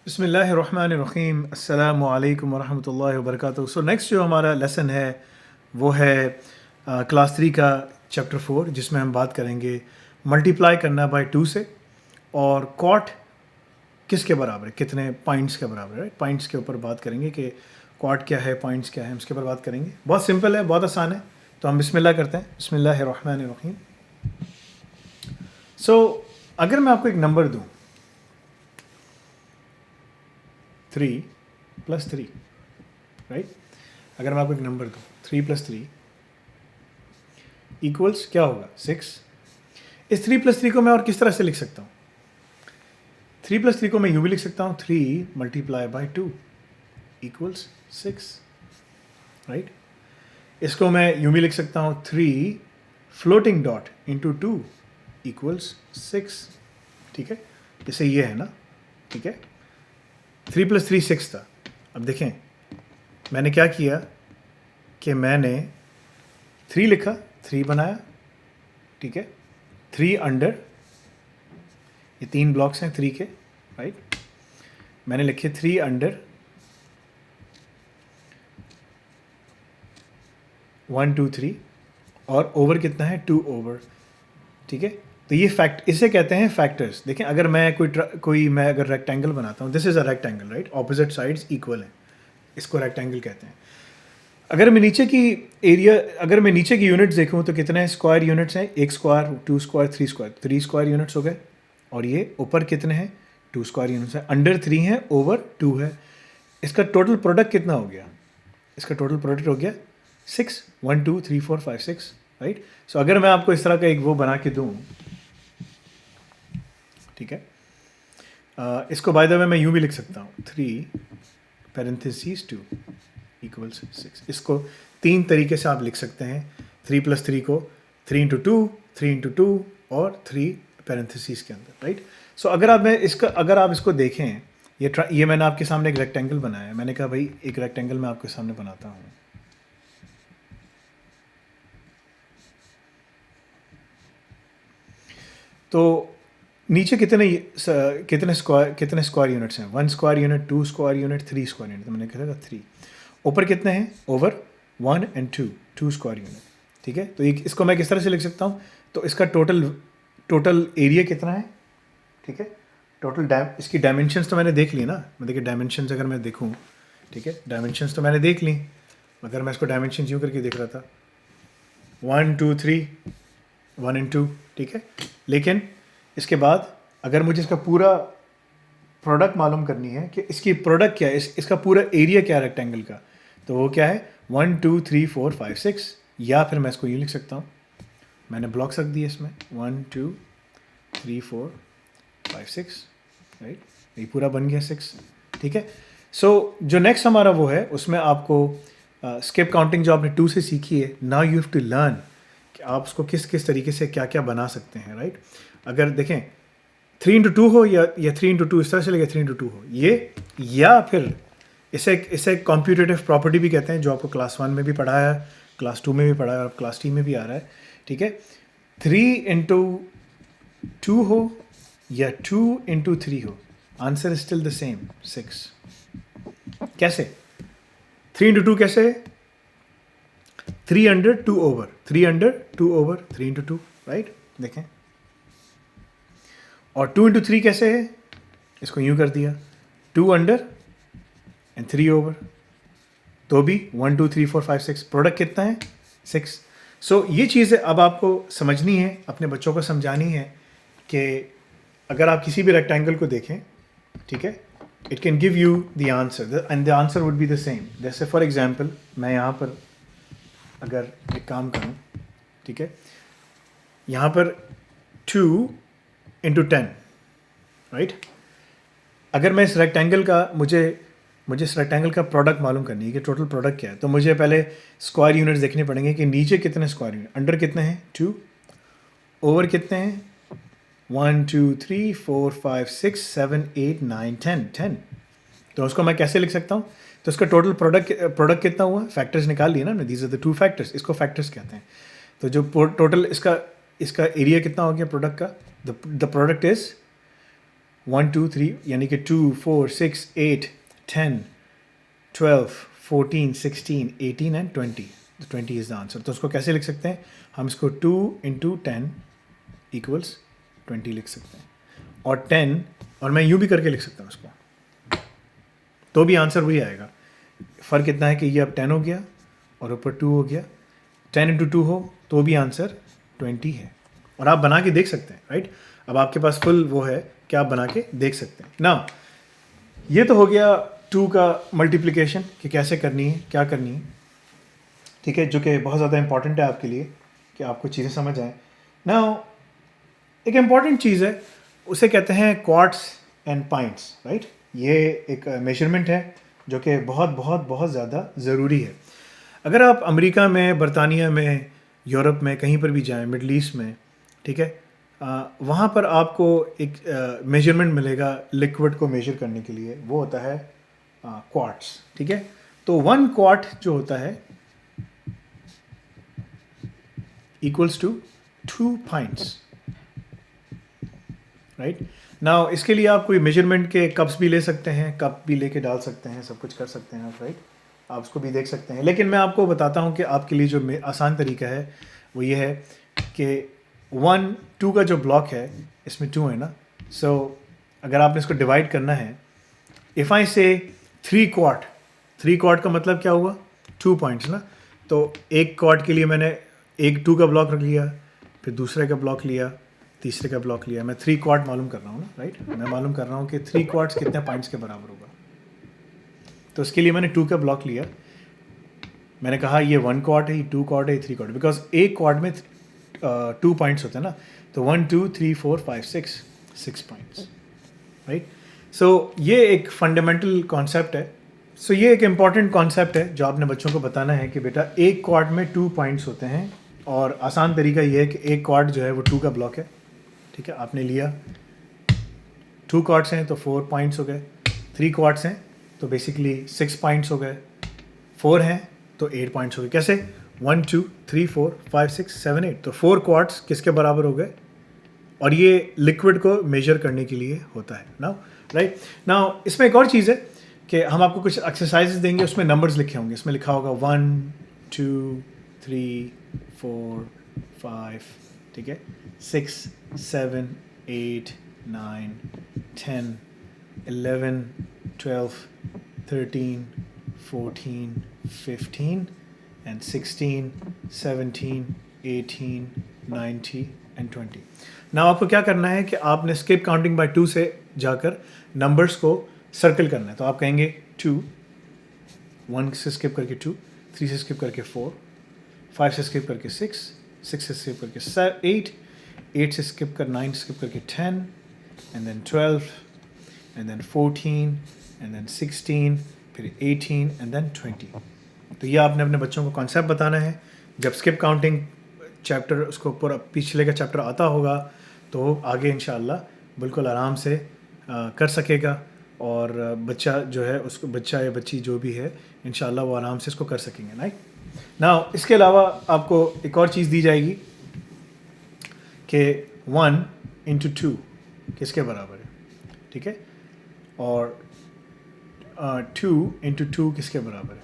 बिस्मिल्लाहिर्रहमानिर्रहीम अस्सलामु अलैकुम वरहमतुल्लाहि वबरकातुहू। सो नेक्स्ट जो हमारा लेसन है वो है क्लास 3 का चैप्टर 4, जिसमें हम बात करेंगे मल्टीप्लाई करना बाय 2 से, और कॉट किसके बराबर है, कितने पॉइंट्स के बराबर है। पॉइंट्स के ऊपर बात करेंगे कि कॉट क्या है, पॉइंट्स क्या है, उसके ऊपर बात करेंगे। बहुत सिंपल है, बहुत आसान है। तो हम बिस्मिल्लाह करते हैं। बिस्मिल्लाहिर्रहमानिर्रहीम। सो अगर मैं आपको एक नंबर दूँ 3 + 3, राइट। अगर मैं आपको एक नंबर दूँ 3 + 3 इक्वल्स क्या होगा 6। इस 3 + 3 को मैं और किस तरह से लिख सकता हूँ? 3 + 3 को मैं यूँ भी लिख सकता हूँ 3 × 2 इक्वल्स 6, राइट। इसको मैं यूँ भी लिख सकता हूँ 3 फ्लोटिंग डॉट इंटू 2 इक्वल्स 6, ठीक है। जैसे ये है ना, ठीक है। 3 + 3 6 था। अब देखें मैंने क्या किया कि मैंने 3 लिखा, 3 बनाया, ठीक है। 3 अंडर, ये 3 ब्लॉक्स हैं 3 के, राइट। मैंने लिखे 3 अंडर 1 2 3, और ओवर कितना है 2 ओवर, ठीक है। तो ये फैक्ट, इसे कहते हैं फैक्टर्स। देखें अगर मैं कोई मैं अगर रेक्टेंगल बनाता हूँ, this is a rectangle, right. Opposite sides equal हैं, इसको रेक्टेंगल कहते हैं। अगर मैं नीचे की अगर मैं नीचे की यूनिट्स देखूँ तो कितने स्क्वायर यूनिट्स हैं? 1 square, 2 square, 3 square, 3 square units हो गए। और ये ऊपर कितने हैं? 2 स्क्वायर यूनिट्स हैं। अंडर 3 है, ओवर 2 है। इसका टोटल प्रोडक्ट कितना हो गया? इसका टोटल प्रोडक्ट हो गया 6, 1 2 3 4 5 6, राइट। सो अगर मैं आपको इस तरह का एक वो बना के दूँ, ठीक है। इसको बाय द वे मैं यूँ भी लिख सकता हूँ 3 पेरेंथेसिस 2 इक्वल्स 6। इसको 3 तरीके से आप लिख सकते हैं। 3 + 3 को 3 × 2, 3 × 2 और 3 पेरेंथेसिस के अंदर, राइट। सो अगर आप इसको देखें, ये मैंने आपके सामने एक रेक्टेंगल बनाया है। मैंने कहा भाई एक रेक्टेंगल मैं आपके सामने बनाता हूँ। तो नीचे कितने स्क्वायर यूनिट्स हैं? 1 square unit, 2 square unit, 3 square unit. तो मैंने कहा था 3। ऊपर कितने हैं? ओवर 1 और 2 स्क्वायर यूनिट, ठीक है। तो इसको मैं किस तरह से लिख सकता हूँ? तो इसका टोटल एरिया कितना है, ठीक है। इसकी डायमेंशंस तो मैंने देख ली ना। मैं देखिए डायमेंशंस अगर मैं देखूँ, ठीक है, डायमेंशंस तो मैंने देख ली। मगर मैं इसको डायमेंशन यूँ करके देख रहा था 1 2 3, 1 और 2, ठीक है। लेकिन इसके बाद अगर मुझे इसका पूरा प्रोडक्ट मालूम करनी है कि इसकी प्रोडक्ट क्या है, इसका पूरा एरिया क्या है रेक्टेंगल का, तो वो क्या है 1 2 3 4 5 6। या फिर मैं इसको यूँ लिख सकता हूँ, मैंने ब्लॉक्स रख दिए इसमें 1 2 3 4 5 6, राइट। ये पूरा बन गया 6, ठीक है। सो जो नेक्स्ट हमारा वो है, उसमें आपको स्किप काउंटिंग जो आपने 2 से सीखी है, now you have to learn कि आप उसको किस किस तरीके से क्या क्या बना सकते हैं, राइट। अगर देखें 3 × 2 हो या 3 × 2, इस तरह से लगे 3 × 2 हो ये, या फिर इसे कॉम्पिटिटिव प्रॉपर्टी भी कहते हैं, जो आपको क्लास 1 में भी पढ़ाया है, क्लास 2 में भी पढ़ा है, और क्लास 3 में भी आ रहा है, ठीक है। 3 × 2 हो या 2 × 3 हो, answer is still the same 6। कैसे? 3 × 2 कैसे है? 3 under 2 over, 3 under 2 over, 3 × 2, right. देखें, और 2 × 3 कैसे है? इसको यूँ कर दिया 2 अंडर एंड 3 ओवर, तो भी 1 2 3 4 5 6, प्रोडक्ट कितना है 6। सो ये चीज़ें अब आपको समझनी है, अपने बच्चों को समझानी है कि अगर आप किसी भी रेक्टेंगल को देखें, ठीक है, it can give you the answer and the answer would be the same. जैसे फॉर एग्जांपल मैं यहाँ पर अगर एक काम करूँ, ठीक है, यहाँ पर 2 × 10, राइट। अगर मैं इस रेक्टेंगल का मुझे इस रेक्टेंगल का प्रोडक्ट मालूम करनी है कि टोटल प्रोडक्ट क्या है, तो मुझे पहले स्क्वायर यूनिट्स देखने पड़ेंगे कि नीचे कितने स्क्वायर यूनिट, अंडर कितने हैं 2, ओवर कितने हैं 1 2 3 4 5 6 7 8 9 10। तो उसको मैं कैसे लिख सकता हूँ? तो उसका टोटल प्रोडक्ट कितना हुआ? फैक्टर्स निकाल लिए ना, दीज आर द 2 फैक्टर्स, इसको फैक्टर्स कहते हैं। तो जो टोटल इसका एरिया कितना हो गया प्रोडक्ट का? द प्रोडक्ट इज 1 2 3 यानी कि 2 4 6 8 10 12 14 16 18 एंड 20, 20 इज़ द आंसर। तो उसको कैसे लिख सकते हैं हम? इसको 2 इंटू 10 इक्वल्स 20 लिख सकते हैं, और 10 और मैं यूँ भी करके लिख सकता हूँ उसको, तो भी आंसर वही आएगा। फ़र्क इतना है कि ये अब 10 हो गया और ऊपर 2 हो गया। 10 इंटू 2 हो तो भी आंसर 20 है, और आप बना के देख सकते हैं, राइट। अब आपके पास फुल वो है कि आप बना के देख सकते हैं ना। ये तो हो गया 2 का मल्टीप्लिकेशन कि कैसे करनी है, क्या करनी है, ठीक है, जो कि बहुत ज़्यादा इंपॉर्टेंट है आपके लिए कि आपको चीज़ें समझ आएँ ना। एक इम्पॉर्टेंट चीज़ है, उसे कहते हैं क्वार्ट्स एंड पाइंट्स, राइट। ये एक मेजरमेंट है जो कि बहुत बहुत बहुत ज़्यादा ज़रूरी है। अगर आप अमेरिका में, बरतानिया में, यूरोप में कहीं पर भी जाएं, मिडल ईस्ट में, ठीक है, वहाँ पर आपको एक मेजरमेंट मिलेगा लिक्विड को मेजर करने के लिए, वो होता है क्वार्ट्स, ठीक है। तो 1 क्वार्ट जो होता है equals to 2 pints, right. Now इसके लिए आप कोई मेजरमेंट के कप्स भी ले सकते हैं, कप भी लेके डाल सकते हैं, सब कुछ कर सकते हैं आप, राइट। आप उसको भी देख सकते हैं, लेकिन मैं आपको बताता हूँ कि आपके लिए जो आसान तरीका है वो ये है कि 1 2 का जो ब्लॉक है इसमें 2 है ना, सो अगर आपने इसको डिवाइड करना है, इफ़ आई से 3 क्वार्ट, 3 क्वार्ट का मतलब क्या हुआ? 2 पॉइंट्स ना। तो एक क्वार्ट के लिए मैंने एक 2 का ब्लॉक रख लिया, फिर दूसरे का ब्लॉक लिया, तीसरे का ब्लॉक लिया। मैं 3 क्वार्ट मालूम कर रहा हूँ ना, राइट। मैं मालूम कर रहा हूँ कि 3 क्वार्ट्स कितने पॉइंट्स के बराबर होगा। तो उसके लिए मैंने 2 का ब्लॉक लिया, मैंने कहा ये 1 क्वार्ट है, ये 2 क्वार्ट है, ये 3 क्वार्ट, बिकॉज एक क्वार्ट में 2 पॉइंट्स होते हैं ना। तो 1 2 3 4 5 6 पॉइंट्स, राइट। सो ये एक फंडामेंटल कॉन्सेप्ट है। सो ये एक इम्पॉर्टेंट कॉन्सेप्ट है जो आपने बच्चों को बताना है कि बेटा एक क्वार्ट में 2 पॉइंट्स होते हैं, और आसान तरीका ये है कि एक क्वार्ट जो है वो 2 का ब्लॉक है, ठीक है। आपने लिया 2 क्वार्ट्स हैं तो 4 पॉइंट्स हो गए, 3 क्वार्ट्स हैं तो बेसिकली 6 पॉइंट्स हो गए, 4 हैं तो 8 पॉइंट्स हो गए। कैसे? 1 2 3 4 5 6 7 8, तो 4 क्वार्ट्स किसके बराबर हो गए? और ये लिक्विड को मेजर करने के लिए होता है नाउ, राइट। नाउ इसमें एक और चीज़ है कि हम आपको कुछ एक्सरसाइजेज देंगे, उसमें नंबर्स लिखे होंगे, इसमें लिखा होगा 1 2 3 4 5, ठीक है, 6 7 8 9 10 11 12 13 14 15 and 16 17 18 19 and 20। नाउ आपको क्या करना है कि आपने स्किप काउंटिंग बाय 2 से जाकर नंबर्स को सर्कल करना है। तो आप कहेंगे 2, 1 से स्किप करके 2, 3 से स्किप करके 4, 5 से स्किप करके 6, 6 से स्किप करके 8, 8 से स्किप कर 9 स्किप करके 10, and then 12, and then 14, and then 16, फिर 18, and then 20। तो ये आपने अपने बच्चों को कॉन्सेप्ट बताना है। जब स्किप काउंटिंग चैप्टर उसको पूरा पिछले का चैप्टर आता होगा तो आगे इंशाल्लाह बिल्कुल आराम से कर सकेगा, और बच्चा जो है उसको, बच्चा या बच्ची जो भी है, इंशाल्लाह वो आराम से इसको कर सकेंगे, राइट। नाउ इसके अलावा आपको एक और चीज़ दी जाएगी कि 1 इंटू 2 किसके बराबर है, ठीक है, और 2 इंटू 2 किसके बराबर है,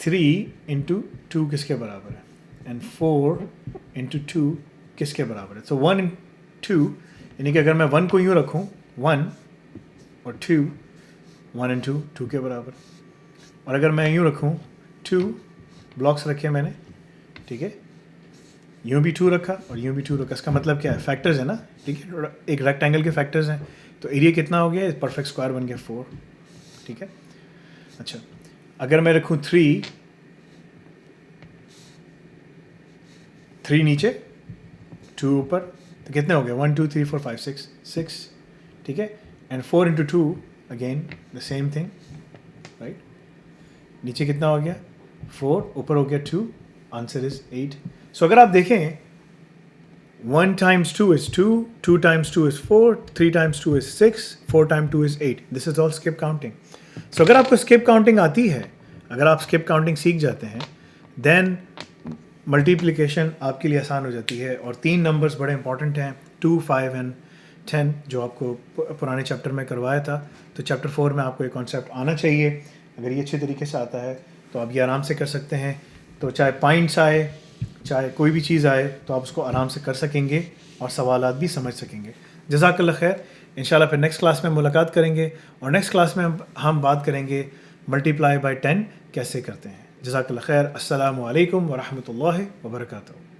3 इंटू 2 किसके बराबर है, एंड 4 इंटू 2 किसके बराबर है। तो 1 इन 2, यानी कि अगर मैं 1 को यूँ रखूँ 1 और 2, 1 एंड 2 2 के बराबर, और अगर मैं यूँ रखूँ 2 ब्लॉक्स रखे मैंने, ठीक है, यूँ भी 2 रखा और यूँ भी 2 रखा, इसका मतलब क्या है? फैक्टर्स है ना, ठीक है, एक रेक्टेंगल के फैक्टर्स हैं, तो एरिया कितना हो गया? परफेक्ट स्क्वायर बन गया 4, ठीक है। अच्छा, अगर मैं रखूँ 3 नीचे 2 ऊपर, तो कितने हो गए? 1 2 3 4 5 6, ठीक है, and 4 into 2 again the same thing, right. नीचे कितना हो गया? 4, ऊपर हो गया 2, आंसर इज 8। सो अगर आप देखें 1 times 2 is 2, 2 times 2 is 4, 3 times 2 is 6, 4 times 2 is 8। This is all skip counting. So अगर आपको स्किप काउंटिंग आती है, अगर आप स्किप काउंटिंग सीख जाते हैं, देन मल्टीप्लिकेशन आपके लिए आसान हो जाती है। और 3 नंबर्स बड़े इंपॉर्टेंट हैं, 2 5 एंड 10 जो आपको पुराने चैप्टर में करवाया था, तो चैप्टर 4 में आपको ये कॉन्सेप्ट आना चाहिए। अगर ये अच्छे तरीके से आता है तो आप ये आराम से कर सकते हैं। तो चाहे पॉइंट्स आए, चाहे कोई भी चीज़ आए, तो आप उसको आराम से कर सकेंगे और सवालात भी समझ सकेंगे। जज़ाकल्लाह खैर। इंशाल्लाह फिर नेक्स्ट क्लास में मुलाकात करेंगे और नेक्स्ट क्लास में हम बात करेंगे मल्टीप्लाई बाय 10 कैसे करते हैं। जज़ाकल्लाह खैर। अस्सलामु अलैकुम व रहमतुल्लाहि व बरकातहू।